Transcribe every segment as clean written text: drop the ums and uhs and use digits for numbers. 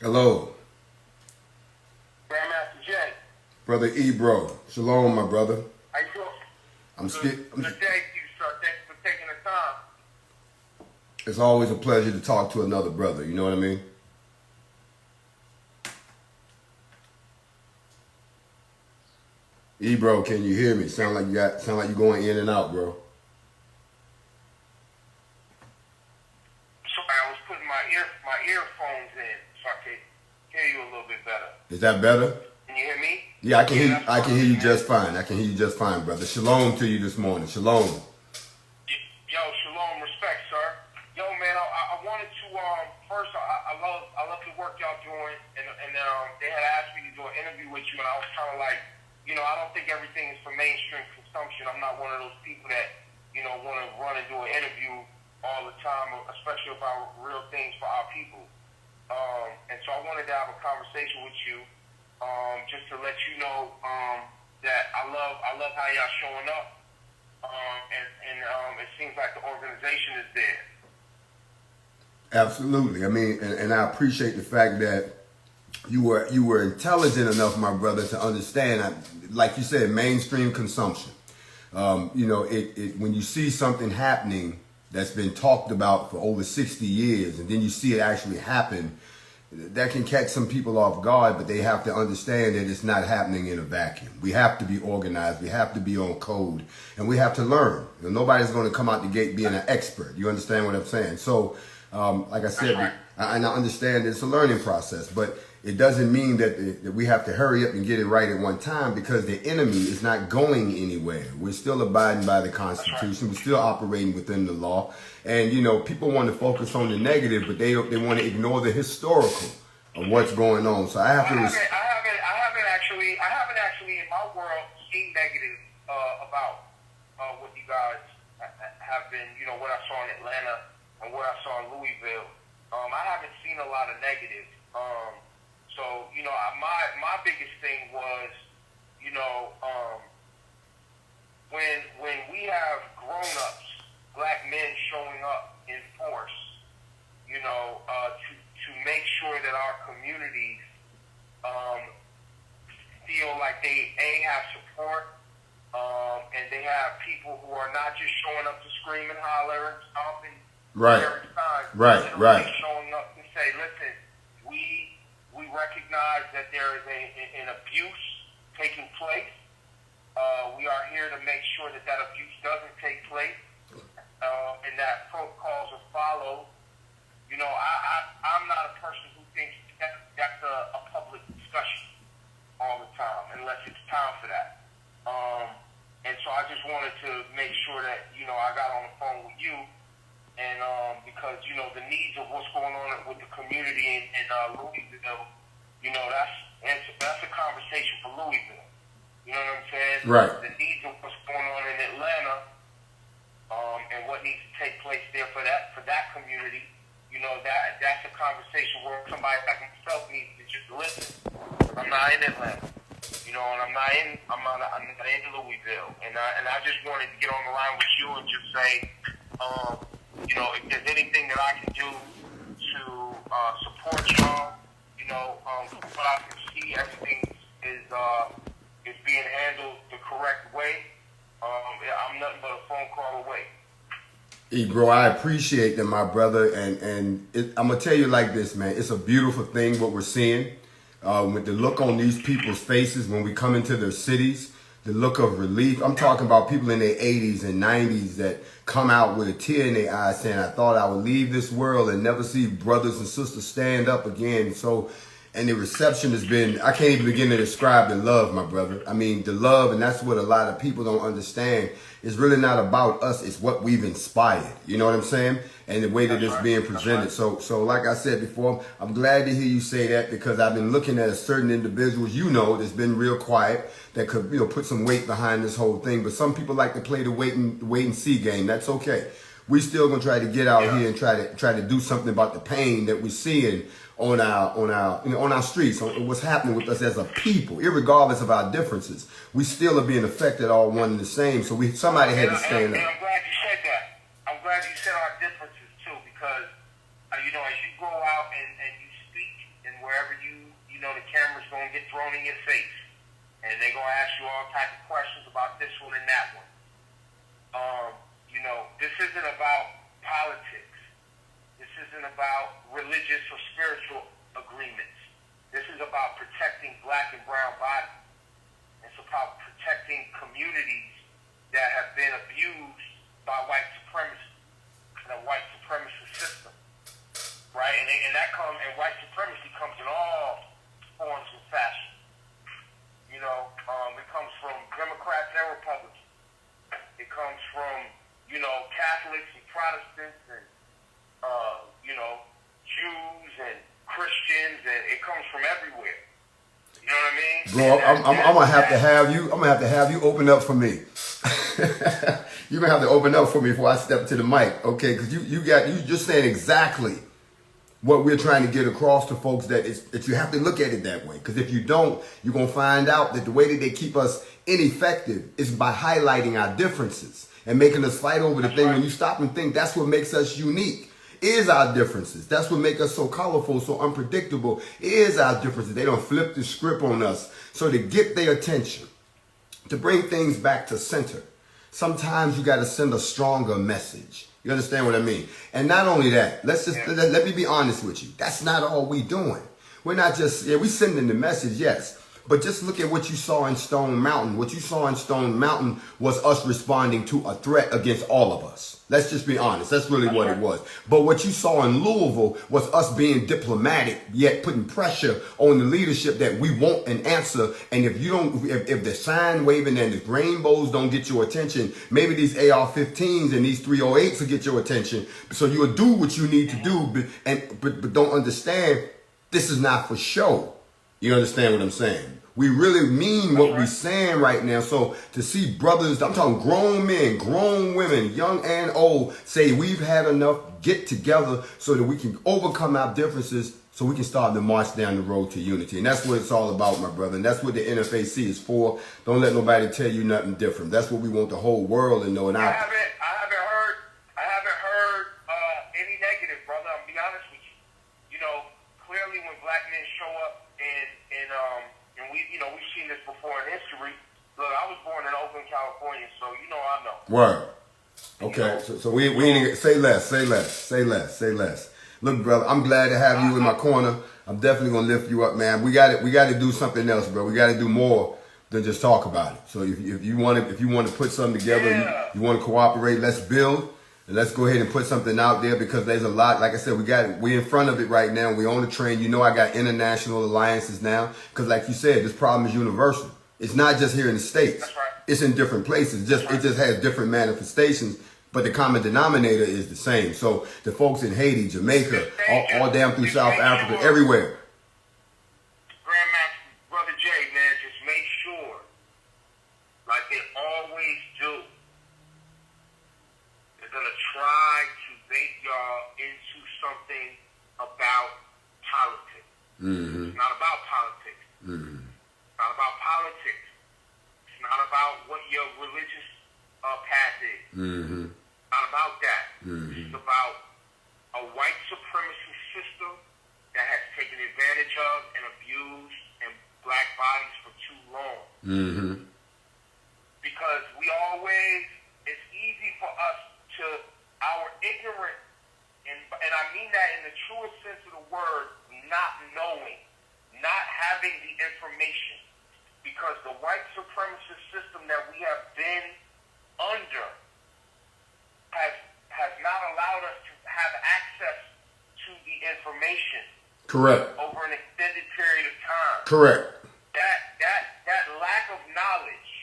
Hello, Grandmaster J. brother Ebro. Shalom, my brother. How you doing? I'm Good day to you, sir. Thanks for taking the time. It's always a pleasure to talk to another brother. You know what I mean? Ebro, can you hear me? Sound like you're going in and out, bro. Sorry, I was putting my earphones in so I could hear you a little bit better. Is that better? Can you hear me? Yeah, I can hear you. That's I can hear you fine, just fine. I can hear you just fine, brother. Shalom to you this morning. Shalom. Yo, shalom, respect, sir. Yo, man, I wanted to first I love the work y'all doing, and they had asked me to do an interview with you, and I was kind of like, I don't think everything is for mainstream consumption. I'm not one of those people that want to run and do an interview all the time, especially about real things for our people. And so I wanted to have a conversation with you, just to let you know that I love how y'all showing up, and it seems like the organization is there. Absolutely. I mean, and I appreciate the fact that you were intelligent enough, my brother, to understand. Like you said, mainstream consumption. When you see something happening that's been talked about for over 60 years, and then you see it actually happen, that can catch some people off guard, but they have to understand that it's not happening in a vacuum. We have to be organized. We have to be on code, and we have to learn. Nobody's going to come out the gate being an expert. You understand what I'm saying? So, like I said, Right. I understand it's a learning process, but it doesn't mean that we have to hurry up and get it right at one time, because the enemy is not going anywhere. We're still abiding by the Constitution. We're still operating within the law. And, people want to focus on the negative, but they want to ignore the historical of what's going on. So I have to... I haven't actually in my world seen negative about what you guys have been, what I saw in Atlanta and what I saw in Louisville. I haven't seen a lot of negative. So, my biggest thing was, when we have grown-ups, black men showing up in force, to make sure that our communities feel like they have support, and they have people who are not just showing up to scream and holler and stomp and Right. Right. showing up to say, listen, we recognize that there is an abuse taking place. We are here to make sure that abuse doesn't take place, and that protocols are followed. I'm not a person who thinks that's a public discussion all the time, unless it's time for that. And so I just wanted to make sure that, I got on the phone with you, and because, the needs of what's going on with the community in Louisville, that's a conversation for Louisville. You know what I'm saying? Right. The needs of what's going on in Atlanta, and what needs to take place there for that community, that's a conversation where somebody like myself needs to just listen. I'm not in Atlanta, and I'm not in Louisville, and I just wanted to get on the line with you and just say, if there's anything that I can do to support y'all, from what I can see, everything is being handled the correct way. I'm nothing but a phone call away. Bro, I appreciate that, my brother, and I'm gonna tell you like this, man. It's a beautiful thing what we're seeing, with the look on these people's faces when we come into their cities, the look of relief. I'm talking about people in their 80s and 90s that come out with a tear in their eye saying, I thought I would leave this world and never see brothers and sisters stand up again. So, and the reception has been, I can't even begin to describe the love, my brother. I mean, the love, and that's what a lot of people don't understand. It's really not about us. It's what we've inspired. You know what I'm saying? And the way that it's being presented. So like I said before, I'm glad to hear you say that, because I've been looking at a certain individuals, that's been real quiet, that could, put some weight behind this whole thing. But some people like to play the wait and see game. That's okay. We still gonna try to get out here and try to do something about the pain that we're seeing on our streets, on what's happening with us as a people, irregardless of our differences. We still are being affected all one and the same. So somebody had to stand up. And I'm glad you said that. I'm glad you said our differences too, because as you go out and you speak, and wherever religious or spiritual agreements. This is about protecting black and brown bodies. It's about protecting communities that have been abused by white supremacy and a white supremacist system, right? And that comes, and white supremacy comes in all forms and fashions. You know, it comes from Democrats and Republicans. It comes from, you know, Catholics and Protestants and, you know, Jews and Christians, and it comes from everywhere. You know what I mean? Bro, I'm gonna have to have you. I'm gonna have to have you open up for me. You're gonna have to open up for me before I step to the mic, okay? Because you're saying exactly what we're trying to get across to folks, that you have to look at it that way. Because if you don't, you're gonna find out that the way that they keep us ineffective is by highlighting our differences and making us fight over the thing. Right. When you stop and think, that's what makes us unique. Is our differences. That's what makes us so colorful, so unpredictable. Is our differences. They don't flip the script on us. So to get their attention, to bring things back to center, sometimes you got to send a stronger message. You understand what I mean? And not only that, let me be honest with you. That's not all we doing. We're not just, we sending the message, yes. But just look at what you saw in Stone Mountain. What you saw in Stone Mountain was us responding to a threat against all of us. Let's just be honest. That's really what it was. But what you saw in Louisville was us being diplomatic, yet putting pressure on the leadership that we want an answer. And if the sign waving and the rainbows don't get your attention, maybe these AR-15s and these 308s will get your attention. So you'll do what you need to do, but don't understand, this is not for show. You understand what I'm saying? We really mean what we're saying right now. So to see brothers, I'm talking grown men, grown women, young and old, say we've had enough, get together so that we can overcome our differences, so we can start the march down the road to unity. And that's what it's all about, my brother. And that's what the NFAC is for. Don't let nobody tell you nothing different. That's what we want the whole world to know. And I haven't heard any negative, brother. I'm be honest with you. You know, clearly when black men show up and we've seen this before in history. Look, I was born in Oakland, California, so you know I know. Word. Okay, so we ain't say less. Look, brother, I'm glad to have you in my corner. I'm definitely gonna lift you up, man. We got to do something else, bro. We got to do more than just talk about it. So if you want to put something together, you want to cooperate, let's build. And let's go ahead and put something out there, because there's a lot. Like I said, we're in front of it right now. We're on the train. You know, I got international alliances now, because like you said, this problem is universal. It's not just here in the States. That's right. It's in different places. It just has different manifestations, but the common denominator is the same. So the folks in Haiti, Jamaica, all down through South Africa, everywhere. Grandmaster, Brother Jay, man, just make sure, like they always do, gonna try to bait y'all into something about politics. Mm-hmm. It's not about politics. Mm-hmm. It's not about politics. It's not about what your religious path is. Mm-hmm. It's not about that. Mm-hmm. It's about a white supremacy system that has taken advantage of and abused and black bodies for too long. Mm-hmm. Because it's easy for us to our ignorant, and I mean that in the truest sense of the word, not knowing, not having the information, because the white supremacist system that we have been under has not allowed us to have access to the information. Correct. Over an extended period of time. Correct. That lack of knowledge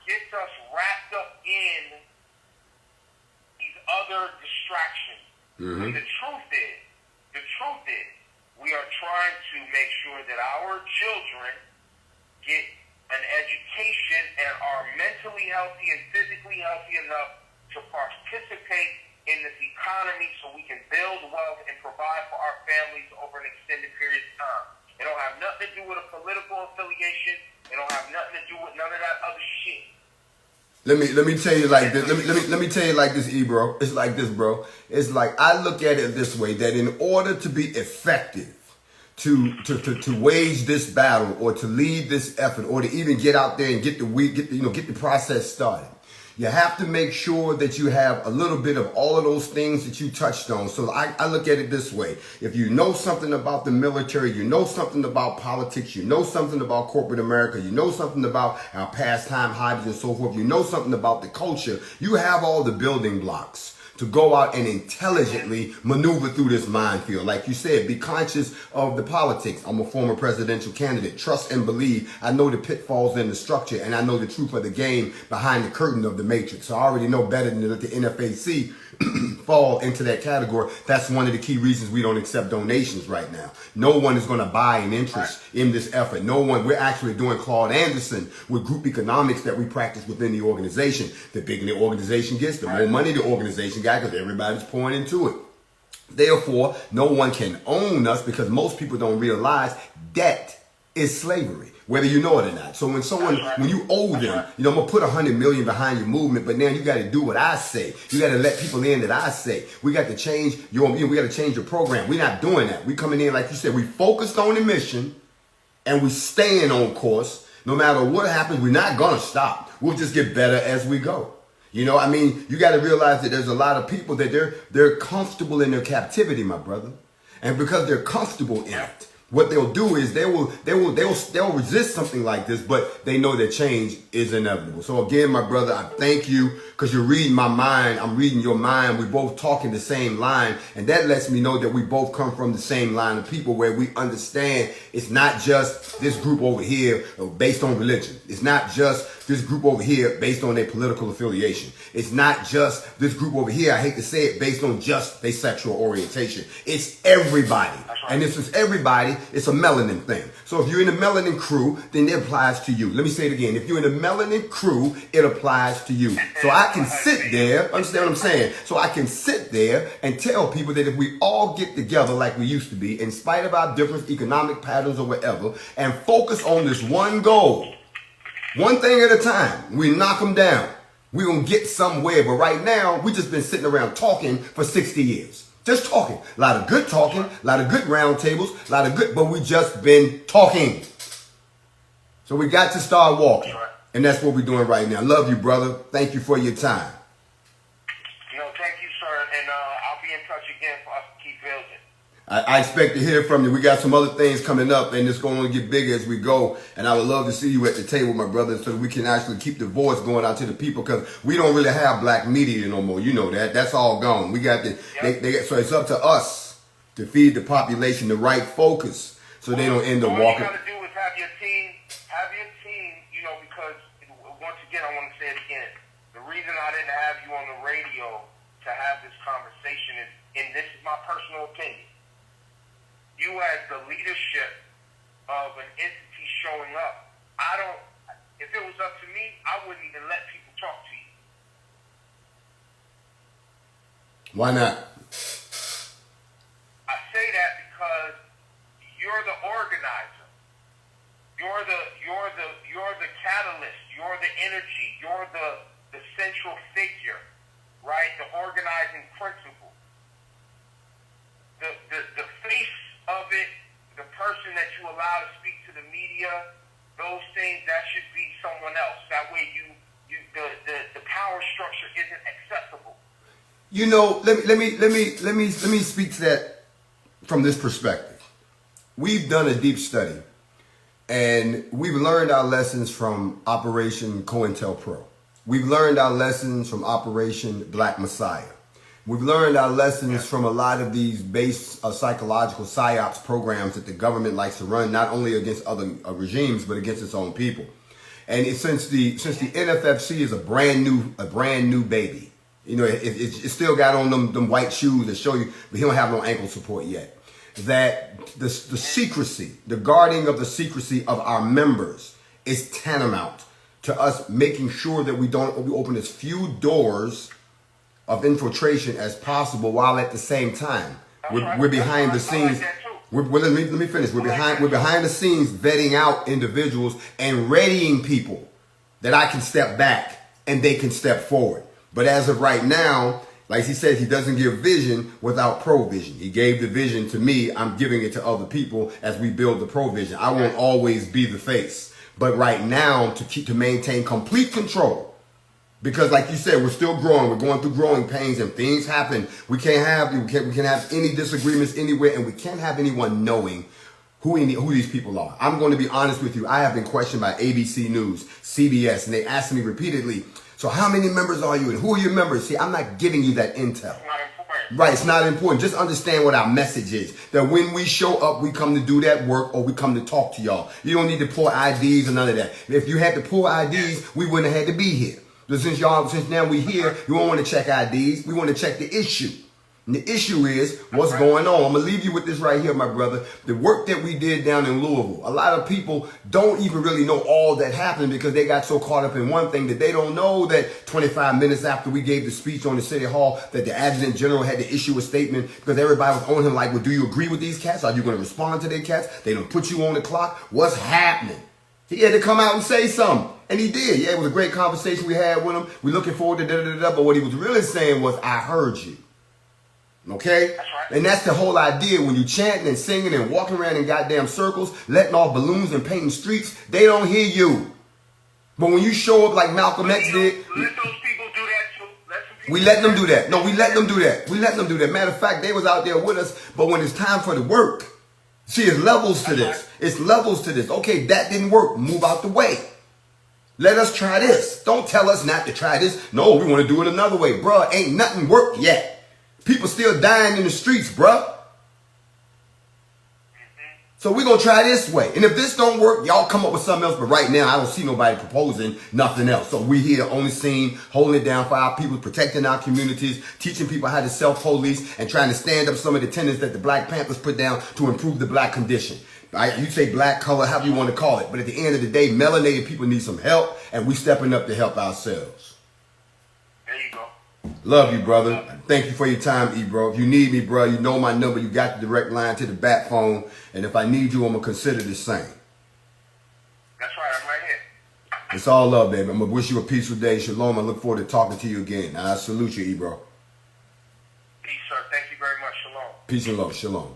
gets us wrapped up in other distractions. Mm-hmm. And the truth is, we are trying to make sure that our children get an education and are mentally healthy and physically healthy enough to participate in this economy, so we can build wealth and provide for our families over an extended period of time. It don't have nothing to do with a political affiliation. It don't have nothing to do with none of that other shit. Let me tell you like this. Let me tell you like this, Ebro. It's like this, bro. It's like, I look at it this way, that in order to be effective, to wage this battle, or to lead this effort, or to even get out there and get the process started, You have to make sure that you have a little bit of all of those things that you touched on. So I look at it this way. If you know something about the military, you know something about politics, you know something about corporate America, you know something about our pastime, hobbies, and so forth, you know something about the culture, you have all the building blocks to go out and intelligently maneuver through this minefield. Like you said, be conscious of the politics. I'm a former presidential candidate. Trust and believe. I know the pitfalls in the structure, and I know the truth of the game behind the curtain of the matrix. So I already know better than to let the NFAC fall into that category. That's one of the key reasons we don't accept donations right now. No one is going to buy an interest in this effort. No one. We're actually doing Claude Anderson with group economics that we practice within the organization. The bigger the organization gets, the more money the organization got, because everybody's pouring into it. Therefore, no one can own us, because most people don't realize debt is slavery, whether you know it or not. So when you owe them, I'm gonna put $100 million behind your movement, but now you got to do what I say. You got to let people in that I say. We got to change we got to change your program. We're not doing that. We coming in, like you said, we focused on the mission, and we staying on course. No matter what happens, we're not gonna stop. We'll just get better as we go. You got to realize that there's a lot of people that they're comfortable in their captivity, my brother, and because they're comfortable in it, what they'll do is they'll resist something like this, but they know that change is inevitable. So again, my brother, I thank you, because you're reading my mind. I'm reading your mind. We're both talking the same line, and that lets me know that we both come from the same line of people, where we understand it's not just this group over here based on religion. It's not just this group over here based on their political affiliation. It's not just this group over here, I hate to say it, based on just their sexual orientation. It's everybody. And this is everybody. It's a melanin thing. So if you're in the melanin crew, then it applies to you. Let me say it again. If you're in the melanin crew, it applies to you. So I can sit there, understand what I'm saying? So I can sit there and tell people that if we all get together like we used to be, in spite of our different economic patterns or whatever, and focus on this one goal, one thing at a time, we knock them down, we're going to get somewhere. But right now, we just been sitting around talking for 60 years. Just talking. A lot of good talking, a lot of good round tables, a lot of good, but we just been talking. So we got to start walking. And that's what we're doing right now. Love you, brother. Thank you for your time. Thank you, sir. And I'll be in touch again for us to keep building. I expect to hear from you. We got some other things coming up, and it's going to get bigger as we go. And I would love to see you at the table, my brother, so that we can actually keep the voice going out to the people, because we don't really have black media no more. You know that. That's all gone. We got so it's up to us to feed the population the right focus, so they don't end up walking. All you got to do is have your team, because once again, I want to say it again. The reason I didn't have you on the radio to have this conversation is, and this is my personal opinion, you as the leadership of an entity showing up, if it was up to me, I wouldn't even let people talk to you. Why not? I say that because you're the organizer. You're the catalyst. You're the energy. You're the central figure, right? The organizing principle. The face of it, the person that you allow to speak to the media, those things, that should be someone else. That way the power structure isn't accessible. Let me speak to that from this perspective. We've done a deep study, and we've learned our lessons from Operation COINTELPRO. We've learned our lessons from Operation Black Messiah. We've learned our lessons from a lot of these base psychological psyops programs that the government likes to run, not only against other regimes, but against its own people. And since the NFFC is a brand new baby, it's still got on them white shoes that show you, but he don't have no ankle support yet. That the secrecy, the guarding of the secrecy of our members is tantamount to us making sure that we open as few doors of infiltration as possible, while at the same time we're behind the scenes. Let me finish. We're behind the scenes vetting out individuals and readying people that I can step back and they can step forward. But as of right now, like he said, he doesn't give vision without provision. He gave the vision to me. I'm giving it to other people as we build the provision. I won't always be the face, but right now, to maintain complete control Because like you said, we're still growing. We're going through growing pains, and things happen. We can have any disagreements anywhere, and we can't have anyone knowing who these people are. I'm going to be honest with you. I have been questioned by ABC News, CBS, and they asked me repeatedly, so how many members are you and who are your members? See, I'm not giving you that intel. It's not important. Right, it's not important. Just understand what our message is. That when we show up, we come to do that work or we come to talk to y'all. You don't need to pull IDs or none of that. If you had to pull IDs, we wouldn't have had to be here. But since now we here, you don't want to check IDs. We want to check the issue. And the issue is what's going on. I'm going to leave you with this right here, my brother. The work that we did down in Louisville. A lot of people don't even really know all that happened because they got so caught up in one thing that they don't know that 25 minutes after we gave the speech on the City Hall that the Adjutant General had to issue a statement because everybody was on him like, well, do you agree with these cats? Are you going to respond to their cats? They don't put you on the clock. What's happening? He had to come out and say something. And he did. Yeah, it was a great conversation we had with him. We're looking forward to da-da-da-da. But what he was really saying was, I heard you. Okay? That's right. And that's the whole idea. When you chanting and singing and walking around in goddamn circles, letting off balloons and painting streets, they don't hear you. But when you show up like Malcolm X did, Let those people do that too. we let them do that. No, we let them do that. We let them do that. Matter of fact, they was out there with us. But when it's time for the work, see, it's levels to this. It's levels to this. Okay, that didn't work. Move out the way. Let us try this. Don't tell us not to try this. No, we want to do it another way. Bruh, ain't nothing worked yet. People still dying in the streets, bruh. So we're going to try this way. And if this don't work, y'all come up with something else. But right now, I don't see nobody proposing nothing else. So we here on the scene, holding it down for our people, protecting our communities, teaching people how to self-police, and trying to stand up some of the tenets that the Black Panthers put down to improve the black condition. Right? You say black color, however you want to call it. But at the end of the day, melanated people need some help, and we stepping up to help ourselves. There you go. Love you, brother. Thank you for your time, Ebro. If you need me, bro, you know my number. You got the direct line to the bat phone. And if I need you, I'm going to consider the same. That's right. I'm right here. It's all love, baby. I'm going to wish you a peaceful day. Shalom. I look forward to talking to you again. I salute you, Ebro. Peace, sir. Thank you very much. Shalom. Peace and love. Shalom.